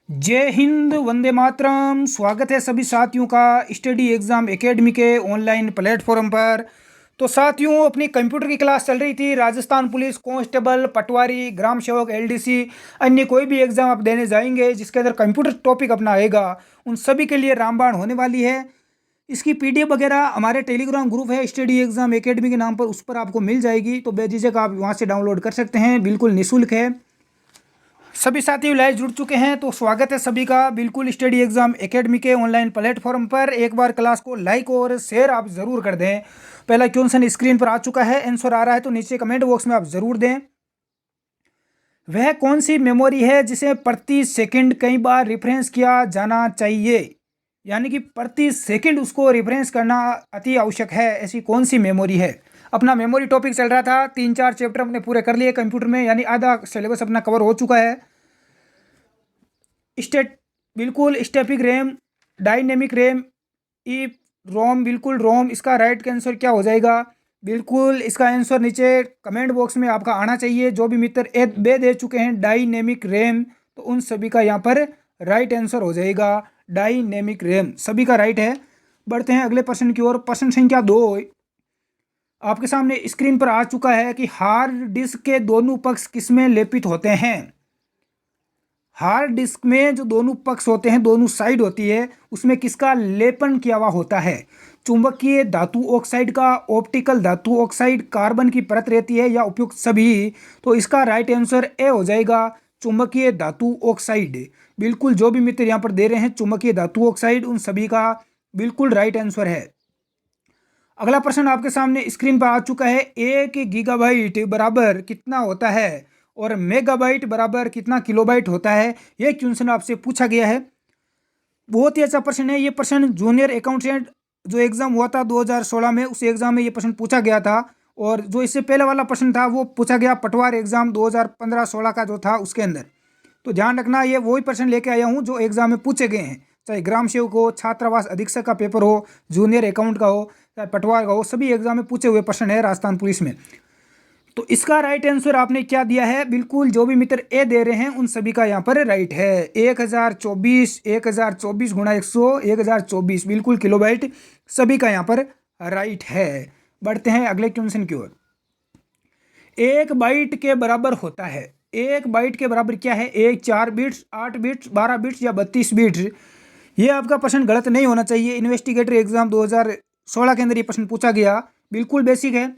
जय हिंद, वंदे मातरम। स्वागत है सभी साथियों का स्टडी एग्ज़ाम एकेडमी के ऑनलाइन प्लेटफॉर्म पर। तो साथियों, अपनी कंप्यूटर की क्लास चल रही थी। राजस्थान पुलिस कांस्टेबल, पटवारी, ग्राम सेवक, एलडीसी, अन्य कोई भी एग्ज़ाम आप देने जाएंगे जिसके अंदर कंप्यूटर टॉपिक अपना आएगा, उन सभी के लिए रामबाण होने वाली है। इसकी पीडीएफ वगैरह हमारे टेलीग्राम ग्रुप है स्टडी एग्ज़ाम एकेडमी के नाम पर, उस पर आपको मिल जाएगी। तो बेझिझक आप वहाँ से डाउनलोड कर सकते हैं, बिल्कुल निःशुल्क है। सभी साथी लाइव जुड़ चुके हैं तो स्वागत है सभी का बिल्कुल स्टडी एग्जाम एकेडमी के ऑनलाइन प्लेटफॉर्म पर। एक बार क्लास को लाइक और शेयर आप ज़रूर कर दें। पहला क्वेश्चन स्क्रीन पर आ चुका है, आंसर आ रहा है तो नीचे कमेंट बॉक्स में आप ज़रूर दें। वह कौन सी मेमोरी है जिसे प्रति सेकंड कई बार रिफरेंस किया जाना चाहिए, यानी कि प्रति सेकंड उसको रिफरेंस करना अति आवश्यक है, ऐसी कौन सी मेमोरी है। अपना मेमोरी टॉपिक चल रहा था, 3-4 चैप्टर अपने पूरे कर लिए कंप्यूटर में, यानी आधा सिलेबस अपना कवर हो चुका है। स्टेट बिल्कुल स्टैटिक रैम, डायनेमिक रैम, ई रोम, बिल्कुल रोम। इसका राइट का आंसर क्या हो जाएगा? बिल्कुल इसका आंसर नीचे कमेंट बॉक्स में आपका आना चाहिए। जो भी मित्र ए बे दे चुके हैं डायनेमिक रैम, तो उन सभी का यहाँ पर राइट आंसर हो जाएगा डायनेमिक रैम, सभी का राइट है। बढ़ते हैं अगले प्रश्न की ओर। प्रश्न संख्या 2 आपके सामने स्क्रीन पर आ चुका है कि हार्ड डिस्क के दोनों पक्ष किसमें लेपित होते हैं। हार्ड डिस्क में जो दोनों पक्ष होते हैं, दोनों साइड होती है, उसमें किसका लेपन किया हुआ होता है? चुंबकीय धातु ऑक्साइड का, ऑप्टिकल धातु ऑक्साइड, कार्बन की परत रहती है, या उपयुक्त सभी? तो इसका राइट आंसर ए हो जाएगा, चुंबकीय धातु ऑक्साइड। बिल्कुल जो भी मित्र यहाँ पर दे रहे हैं चुंबकीय धातु ऑक्साइड, उन सभी का बिल्कुल राइट आंसर है। अगला प्रश्न आपके सामने स्क्रीन पर आ चुका है। 1 गीगाबाइट बराबर कितना होता है और मेगाबाइट बराबर कितना किलोबाइट होता है? यह क्वेश्चन आपसे पूछा गया है। बहुत ही अच्छा प्रश्न है। ये प्रश्न जूनियर अकाउंटेंट जो एग्जाम हुआ था 2016 में, उस एग्जाम में ये प्रश्न पूछा गया था। और जो इससे पहले वाला प्रश्न था वो पूछा गया पटवार एग्जाम 2015-16 का जो था उसके अंदर। तो ध्यान रखना, ये वही प्रश्न लेके आया हूँ जो एग्जाम में पूछे गए हैं, चाहे ग्राम सेवक हो, छात्रावास अधीक्षक का पेपर हो, जूनियर अकाउंट का हो, चाहे पटवार का हो, सभी एग्जाम में पूछे हुए प्रश्न है राजस्थान पुलिस में। तो इसका राइट आंसर आपने क्या दिया है? बिल्कुल जो भी मित्र ए दे रहे हैं उन सभी का यहाँ पर राइट है। 1024 गुणा 100, 1024 बिल्कुल किलोबाइट, सभी का यहाँ पर राइट है। बढ़ते हैं अगले क्वेश्चन की ओर। 1 बाइट के बराबर होता है, 1 बाइट के बराबर क्या है? 4 बिट्स, 8 बिट्स, 12 बिट्स या 32 बिट्स? ये आपका प्रश्न गलत नहीं होना चाहिए। इन्वेस्टिगेटर एग्जाम 2016 के अंदर ये प्रश्न पूछा गया, बिल्कुल बेसिक है।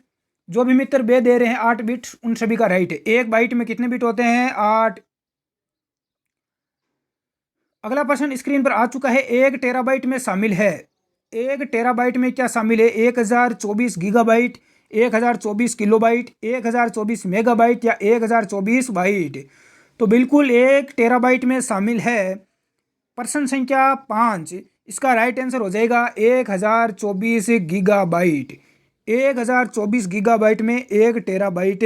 जो भी मित्र बे दे रहे हैं 8 बिट्स, उन सभी का राइट है। 1 बाइट में कितने बिट होते हैं? 8। अगला प्रश्न स्क्रीन पर आ चुका है। 1 टेराबाइट में शामिल है, 1 टेराबाइट में क्या शामिल है? 1024 गीगाबाइट, 1024 किलोबाइट, 1024 मेगाबाइट या 1024 बाइट? तो बिल्कुल 1 टेराबाइट में शामिल है। प्रश्न संख्या 5, इसका राइट आंसर हो जाएगा 1024 गीगाबाइट। 1024 गीगाबाइट में 1 टेराबाइट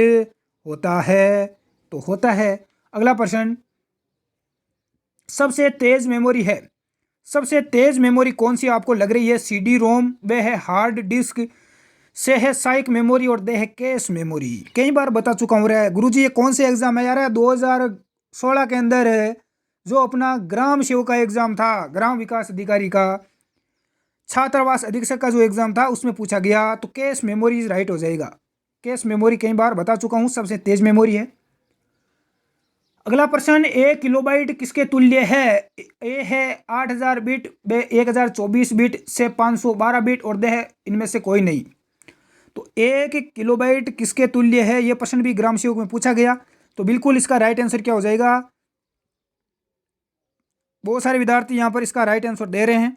होता है, तो होता है। अगला प्रश्न, सबसे तेज मेमोरी है, सबसे तेज मेमोरी कौन सी आपको लग रही है? सीडी रोम, व है हार्ड डिस्क, से है साइक मेमोरी, और दे है कैश मेमोरी। कई बार बता चुका हूँ रे गुरुजी, ये कौन से एग्जाम है यार? 2016 के अंदर है जो अपना ग्राम सेवक का एग्जाम था, ग्राम विकास अधिकारी का, छात्रावास अधीक्षक का जो एग्जाम था उसमें पूछा गया। तो कैश मेमोरी राइट हो जाएगा। कैश मेमोरी कई बार बता चुका हूँ सबसे तेज मेमोरी है। अगला प्रश्न, 1 किलोबाइट किसके तुल्य है? ए है 8000 बिट, बे 1024 बिट, से 512 बिट, और दे है इनमें से कोई नहीं। तो 1 किलोबाइट किसके तुल्य है? यह प्रश्न भी ग्राम सेवक में पूछा गया। तो बिल्कुल इसका राइट आंसर क्या हो जाएगा? बहुत सारे विद्यार्थी यहाँ पर इसका राइट आंसर दे रहे हैं,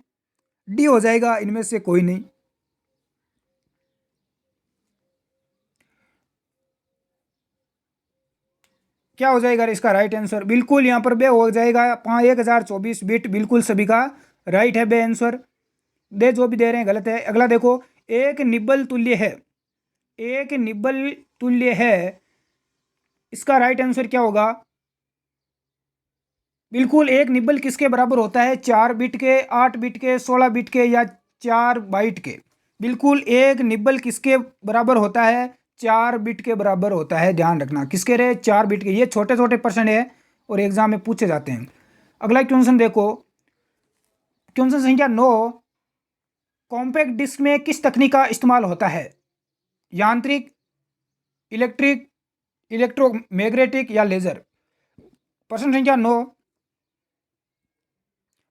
डी हो जाएगा, इनमें से कोई नहीं। क्या हो जाएगा इसका राइट आंसर? बिल्कुल यहाँ पर बे हो जाएगा 1024 बिट, बिल्कुल सभी का राइट है बे आंसर। दे जो भी दे रहे हैं गलत है। अगला देखो, 1 निब्बल तुल्य है, 1 निब्बल तुल्य है, इसका राइट आंसर क्या होगा? बिल्कुल 1 निब्बल किसके बराबर होता है? 4 बिट के, 8 बिट के, 16 बिट के, या 4 बाइट के? बिल्कुल 1 निब्बल किसके बराबर होता है? 4 बिट के बराबर होता है। ध्यान रखना किसके रहे? 4 बिट के। ये छोटे छोटे प्रश्न है और एग्जाम में पूछे जाते हैं। अगला क्वेश्चन देखो, क्वेश्चन संख्या 9, कॉम्पैक्ट डिस्क में किस तकनीक का इस्तेमाल होता है? यांत्रिक, इलेक्ट्रिक, इलेक्ट्रोमैग्नेटिक या लेजर? प्रश्न संख्या 9,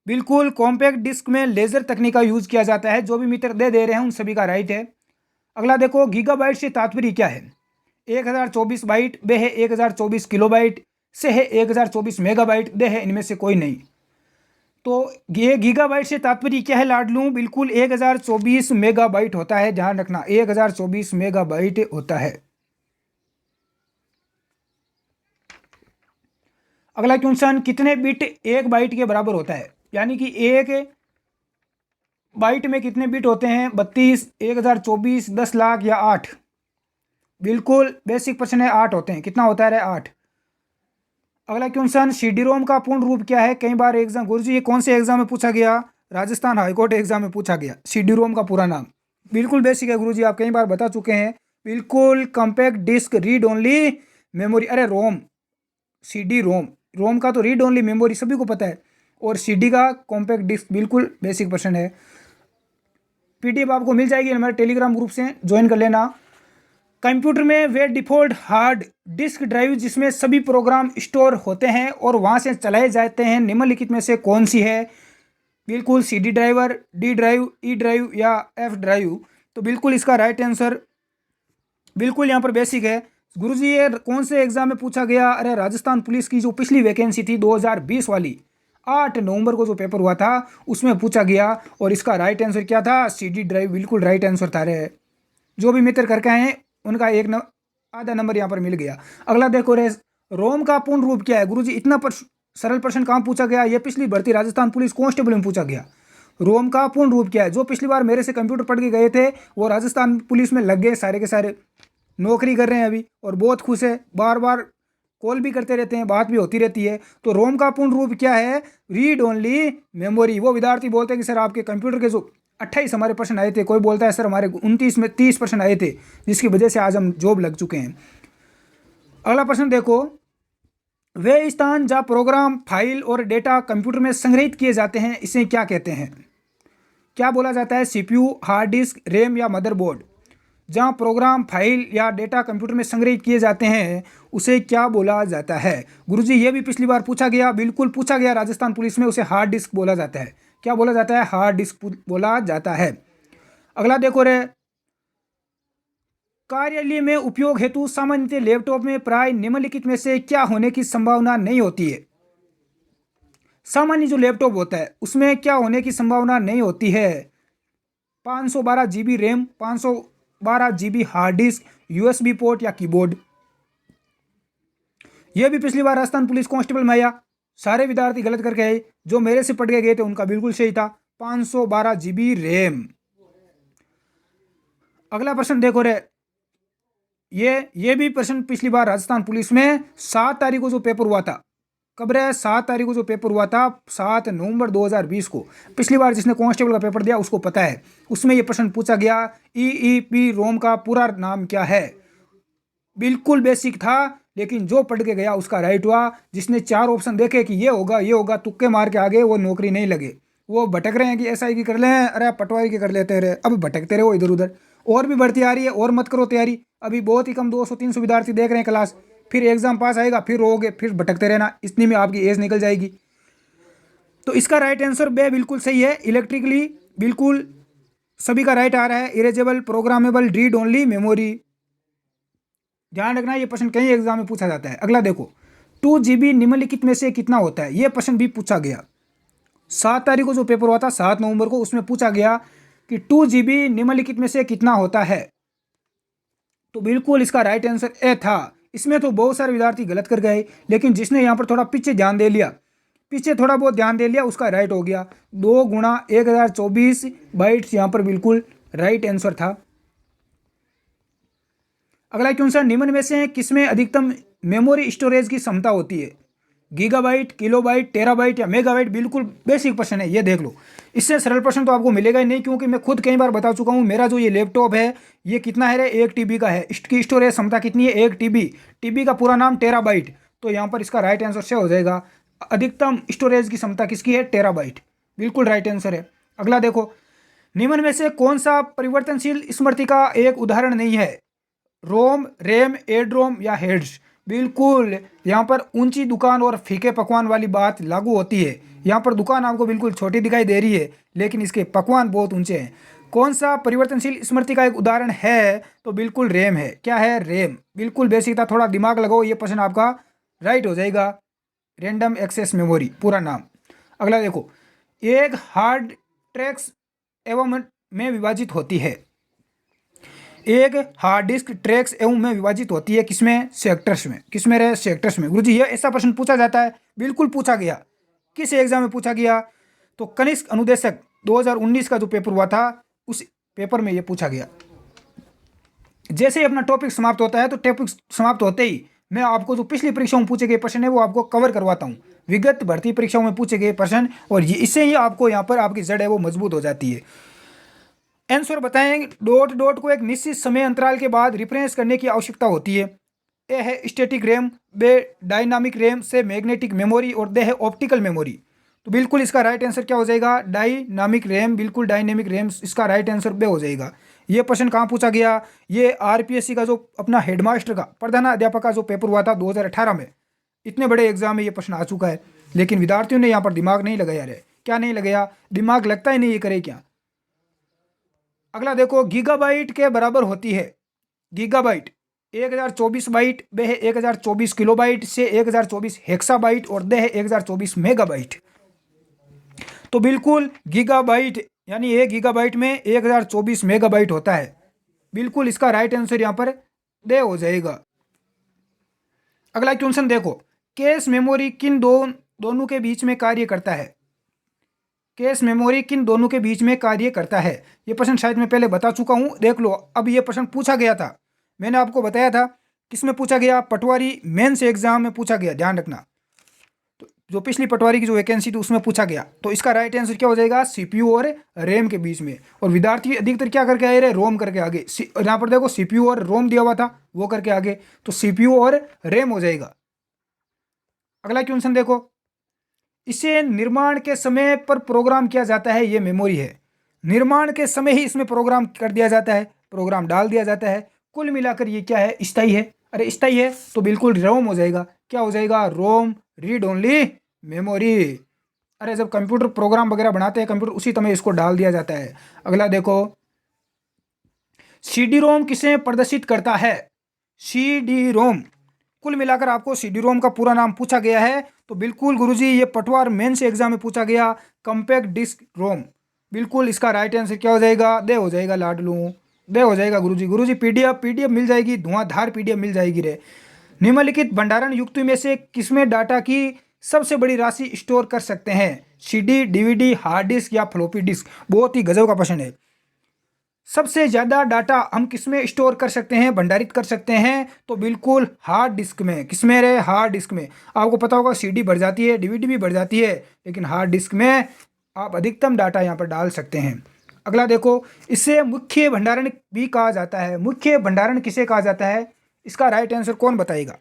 बिल्कुल कॉम्पैक्ट डिस्क में लेजर तकनीक का यूज किया जाता है। जो भी मित्र दे रहे हैं उन सभी का राइट है। अगला देखो, गीगाबाइट से तात्पर्य क्या है? 1024 बाइट, बे है 1024 किलोबाइट, से है 1024 मेगाबाइट, दे है इनमें से कोई नहीं। तो ये गीगाबाइट से तात्पर्य क्या है लाडलू? बिल्कुल 1024 मेगाबाइट होता है, ध्यान रखना 1024 मेगाबाइट होता है। अगला क्वेश्चन, कितने बिट एक बाइट के बराबर होता है? यानी कि एक बाइट में कितने बिट होते हैं? 32, 1024, 10 लाख या 8? बिल्कुल बेसिक प्रश्न है, 8 होते हैं। कितना होता है? 8। अगला क्वेश्चन, सीडी रोम का पूर्ण रूप क्या है? कई बार एग्जाम, गुरुजी ये कौन से एग्जाम में पूछा गया? राजस्थान हाईकोर्ट एग्जाम में पूछा गया। सीडी रोम का पूरा नाम बिल्कुल बेसिक है गुरुजी, आप कई बार बता चुके हैं। बिल्कुल compact disc read only memory. अरे रोम, सीडी रोम, रोम का तो रीड ओनली मेमोरी सभी को पता है, और सीडी का कॉम्पैक्ट डिस्क। बिल्कुल बेसिक प्रश्न है। पीडीएफ आपको मिल जाएगी हमारे टेलीग्राम ग्रुप से, ज्वाइन कर लेना। कंप्यूटर में वे डिफ़ॉल्ट हार्ड डिस्क ड्राइव जिसमें सभी प्रोग्राम स्टोर होते हैं और वहां से चलाए जाते हैं, निम्नलिखित में से कौन सी है? बिल्कुल CD driver, D drive, E drive या एफ ड्राइव? तो बिल्कुल इसका राइट आंसर बिल्कुल यहाँ पर बेसिक है। गुरुजी ये कौन से एग्जाम में पूछा गया? अरे राजस्थान पुलिस की जो पिछली वैकेंसी थी 2020 वाली, 8 नवंबर को जो पेपर हुआ था उसमें पूछा गया, और इसका राइट आंसर क्या था? CD drive. बिल्कुल राइट आंसर था रे। जो भी मित्र करके आए हैं उनका आधा नंबर यहाँ पर मिल गया। अगला देखो रे, रोम का पूर्ण रूप क्या है? गुरुजी इतना सरल प्रश्न कहाँ पूछा गया? ये पिछली भर्ती राजस्थान पुलिस कांस्टेबल में पूछा गया। रोम का पूर्ण रूप क्या है? जो पिछली बार मेरे से कंप्यूटर पढ़ के गए थे वो राजस्थान पुलिस में लग गए, सारे के सारे नौकरी कर रहे हैं अभी, और बहुत खुश है, बार बार कॉल भी करते रहते हैं, बात भी होती रहती है। तो रोम का पूर्ण रूप क्या है? Read only memory. वो विद्यार्थी बोलते हैं कि सर आपके कंप्यूटर के जो 28 हमारे प्रश्न आए थे, कोई बोलता है सर हमारे 29 में 30 प्रश्न आए थे, जिसकी वजह से आज हम जॉब लग चुके हैं। अगला प्रश्न देखो, वे स्थान जहाँ प्रोग्राम, फाइल और डेटा कंप्यूटर में संग्रहित किए जाते हैं, इसे क्या कहते हैं? क्या बोला जाता है? सीपीयू, हार्ड डिस्क, रैम या मदरबोर्ड? जहाँ प्रोग्राम, फाइल या डेटा कंप्यूटर में संग्रहित किए जाते हैं उसे क्या बोला जाता है? गुरुजी ये भी पिछली बार पूछा गया, बिल्कुल पूछा गया राजस्थान पुलिस में, उसे हार्ड डिस्क बोला जाता है। क्या बोला जाता है? हार्ड डिस्क बोला जाता है। अगला देखो रे, कार्यालय में उपयोग हेतु सामान्यतः लैपटॉप में प्राय निम्नलिखित में से क्या होने की संभावना नहीं होती है? सामान्य जो लैपटॉप होता है उसमें क्या होने की संभावना नहीं होती है? 512 GB RAM, 512 GB hard disk, USB port या कीबोर्ड? यह भी पिछली बार राजस्थान पुलिस कांस्टेबल में आया, सारे विद्यार्थी गलत करके आए, जो मेरे से पढ़ के गए थे उनका बिल्कुल सही था, 512 GB रैम। अगला प्रश्न देखो रे, ये भी प्रश्न पिछली बार राजस्थान पुलिस में 7 तारीख को जो पेपर हुआ था, कब रे? 7 तारीख को जो पेपर हुआ था, 7 नवंबर 2020 को। पिछली बार जिसने कांस्टेबल का पेपर दिया उसको पता है, उसमें ये प्रश्न पूछा गया, EEP रोम का पूरा नाम क्या है? बिल्कुल बेसिक था, लेकिन जो पढ़ के गया उसका राइट हुआ। जिसने 4 ऑप्शन देखे कि ये होगा, तुक्के मार के आगे, वो नौकरी नहीं लगे। वो भटक रहे हैं कि SI की कर लें, अरे पटवारी की कर लेते रहे, अब भटकते रहे वो इधर उधर। और भी बढ़ती आ रही है, और मत करो तैयारी, अभी बहुत ही कम 200-300 विद्यार्थी देख रहे हैं क्लास, फिर एग्जाम पास आएगा, फिर रोगे, फिर भटकते रहना, इतनी में आपकी एज निकल जाएगी। तो इसका राइट आंसर बे बिल्कुल सही है, इलेक्ट्रिकली। बिल्कुल सभी का राइट आ रहा है। Erasable, programmable, read only memory. ध्यान रखना, ये प्रश्न कई एग्जाम में पूछा जाता है। अगला देखो, 2 GB निम्नलिखित में से कितना होता है? ये प्रश्न भी पूछा गया, 7 तारीख को जो पेपर हुआ था 7 नवंबर को, उसमें पूछा गया कि 2 GB निम्नलिखित में से कितना होता है? तो बिल्कुल इसका राइट आंसर ए था। इसमें तो बहुत सारे विद्यार्थी गलत कर गए, लेकिन जिसने यहाँ पर थोड़ा पीछे थोड़ा बहुत ध्यान दे लिया उसका राइट हो गया। 2 गुणा 1024 बाइट्स यहाँ पर बिल्कुल राइट आंसर था। अगला क्वेश्चन, निम्न में से किसमें अधिकतम मेमोरी स्टोरेज की क्षमता होती है? गीगाबाइट, किलोबाइट, टेराबाइट या मेगाबाइट? बिल्कुल बेसिक प्रश्न है, ये देख लो। इससे सरल प्रश्न तो आपको मिलेगा ही नहीं, क्योंकि मैं खुद कई बार बता चुका हूँ। मेरा जो ये लैपटॉप है ये कितना है रे? 1 TB का है। इसकी स्टोरेज क्षमता कितनी है? 1 TB। TB का पूरा नाम टेराबाइट। तो यहाँ पर इसका राइट आंसर से हो जाएगा अधिकतम स्टोरेज की क्षमता किसकी है? टेराबाइट। बिल्कुल राइट आंसर है। अगला देखो, निम्न में से कौन सा परिवर्तनशील स्मृति का एक उदाहरण नहीं है? रोम, रैम, एडरोम या हेड्स। बिल्कुल यहाँ पर ऊंची दुकान और फीके पकवान वाली बात लागू होती है। यहाँ पर दुकान आपको बिल्कुल छोटी दिखाई दे रही है, लेकिन इसके पकवान बहुत ऊंचे हैं। कौन सा परिवर्तनशील स्मृति का एक उदाहरण है? तो बिल्कुल रैम है। क्या है? रैम। बिल्कुल बेसिक था, थोड़ा दिमाग लगाओ, ये प्रश्न आपका राइट हो जाएगा। रैंडम एक्सेस मेमोरी पूरा नाम। अगला देखो, एक हार्ड ट्रैक्स एवं में विभाजित होती है। एक हार्ड डिस्क ट्रैक्स एवं में विभाजित होती है किसमें? सेक्टर्स में। किसमें रहे? सेक्टर्स में। गुरुजी ये ऐसा प्रश्न पूछा जाता है? बिल्कुल पूछा गया। किस एग्जाम में पूछा गया? तो कनिष्क अनुदेशक 2019 का जो पेपर हुआ था, उस पेपर में ये पूछा गया। जैसे ही अपना टॉपिक समाप्त होता है, तो टॉपिक समाप्त होते ही मैं आपको जो पिछली परीक्षाओं में पूछे गए प्रश्न है वो आपको कवर करवाता हूँ। विगत भर्ती परीक्षाओं में पूछे गए प्रश्न, और इससे ही आपको यहाँ पर आपकी जड़ है वो मजबूत हो जाती है। आंसर बताएं। डॉट डॉट को एक निश्चित समय अंतराल के बाद रिफ्रेश करने की आवश्यकता होती है। ए है स्टैटिक रैम, बे डायनामिक रैम, से मैग्नेटिक मेमोरी, और दे है ऑप्टिकल मेमोरी। तो बिल्कुल इसका राइट आंसर क्या हो जाएगा? Dynamic RAM. बिल्कुल डायनामिक रैम इसका राइट आंसर बे हो जाएगा। ये प्रश्न कहाँ पूछा गया? ये आरपीएससी का जो अपना हेडमास्टर का, प्रधान अध्यापक का जो पेपर हुआ था 2018 में, इतने बड़े एग्जाम में ये प्रश्न आ चुका है। लेकिन विद्यार्थियों ने यहाँ पर दिमाग नहीं लगाया रे। क्या नहीं लगाया? दिमाग लगता ही नहीं, ये करे क्या। अगला देखो, गीगाबाइट के बराबर होती है। गीगाबाइट 1024 बाइट, बे है 1024 किलोबाइट, से 1024 हेक्साबाइट, और दे है 1024 मेगाबाइट। तो बिल्कुल गीगाबाइट यानी 1 गीगाबाइट में 1024 मेगाबाइट होता है। बिल्कुल इसका राइट आंसर यहाँ पर दे हो जाएगा। अगला क्वेश्चन देखो, कैश मेमोरी किन दोनों के बीच में कार्य करता है? कैश मेमोरी किन दोनों के बीच में कार्य करता है? ये प्रश्न शायद मैं पहले बता चुका हूँ, देख लो। अब ये प्रश्न पूछा गया था, मैंने आपको बताया था किसमें पूछा गया? पटवारी मेंस एग्जाम में पूछा गया, ध्यान रखना। तो जो पिछली पटवारी की जो वैकेंसी थी उसमें पूछा गया। तो इसका राइट आंसर क्या हो जाएगा? सीपीयू और रैम के बीच में। और विद्यार्थी अधिकतर क्या करके आए रहे? रोम करके आगे। यहाँ पर देखो सीपीयू और रोम दिया हुआ था, वो करके आगे, तो सीपीयू और रैम हो जाएगा। अगला क्वेश्चन देखो, इसे निर्माण के समय पर प्रोग्राम किया जाता है, ये मेमोरी है। निर्माण के समय ही इसमें प्रोग्राम कर दिया जाता है, प्रोग्राम डाल दिया जाता है। कुल मिलाकर ये क्या है? स्थायी है। अरे स्थायी है तो बिल्कुल रोम हो जाएगा। क्या हो जाएगा? रोम, रीड ओनली मेमोरी। अरे जब कंप्यूटर प्रोग्राम वगैरह बनाते हैं कंप्यूटर, उसी समय इसको डाल दिया जाता है। अगला देखो, सीडी रोम किसे प्रदर्शित करता है? सीडी रोम, कुल मिलाकर आपको सीडी रोम का पूरा नाम पूछा गया है। तो बिल्कुल गुरुजी ये पटवार मेंस एग्जाम में पूछा गया, कॉम्पैक्ट डिस्क रोम। बिल्कुल इसका राइट आंसर क्या हो जाएगा? दे हो जाएगा लाडलू, दे हो जाएगा गुरुजी। पीडीएफ मिल जाएगी, धुआंधार पीडीएफ मिल जाएगी रे। निम्नलिखित भंडारण युक्ति में से किसमें डाटा की सबसे बड़ी राशि स्टोर कर सकते हैं? सीडी, डीवीडी, हार्ड डिस्क या फ्लॉपी डिस्क। बहुत ही गजब का प्रश्न है। सबसे ज़्यादा डाटा हम किसमें स्टोर कर सकते हैं, भंडारित कर सकते हैं? तो बिल्कुल हार्ड डिस्क में। किसमें रहे? हार्ड डिस्क में। आपको पता होगा सीडी बढ़ जाती है, डीवीडी भी बढ़ जाती है, लेकिन हार्ड डिस्क में आप अधिकतम डाटा यहाँ पर डाल सकते हैं। अगला देखो, इसे मुख्य भंडारण भी कहा जाता है। मुख्य भंडारण किसे कहा जाता है? इसका राइट आंसर कौन बताएगा?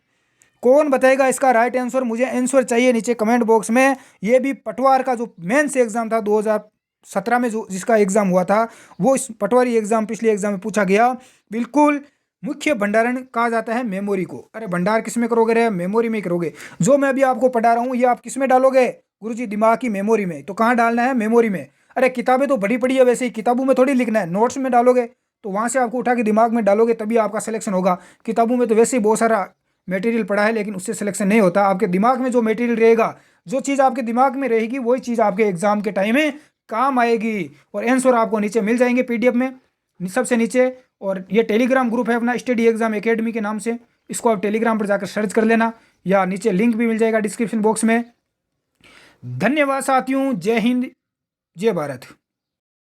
कौन बताएगा इसका राइट आंसर? मुझे आंसर चाहिए नीचे कमेंट बॉक्स में। ये भी पटवार का जो मेंस एग्जाम था 2017 में, जो जिसका एग्जाम हुआ था, वो इस पटवारी एग्जाम पिछले एग्जाम में पूछा गया। बिल्कुल मुख्य भंडारण कहा जाता है मेमोरी को। अरे भंडार किस में करोगे रे? मेमोरी में करोगे। जो मैं अभी आपको पढ़ा रहा हूँ ये आप किस में डालोगे? गुरुजी दिमाग की मेमोरी में। तो कहाँ डालना है? मेमोरी में। अरे किताबें तो बड़ी पड़ी है, वैसे ही किताबों में थोड़ी लिखना है, नोट्स में डालोगे, तो वहाँ से आपको उठा के दिमाग में डालोगे तभी आपका सिलेक्शन होगा। किताबों में तो वैसे ही बहुत सारा मटेरियल पड़ा है, लेकिन उससे सिलेक्शन नहीं होता। आपके दिमाग में जो मटेरियल रहेगा, जो चीज़ आपके दिमाग में रहेगी, वही चीज़ आपके एग्जाम के टाइम में काम आएगी। और आंसर आपको नीचे मिल जाएंगे पीडीएफ में, सबसे नीचे। और ये टेलीग्राम ग्रुप है अपना, स्टडी एग्जाम एकेडमी के नाम से, इसको आप टेलीग्राम पर जाकर सर्च कर लेना, या नीचे लिंक भी मिल जाएगा डिस्क्रिप्शन बॉक्स में। धन्यवाद साथियों, जय हिंद, जय भारत।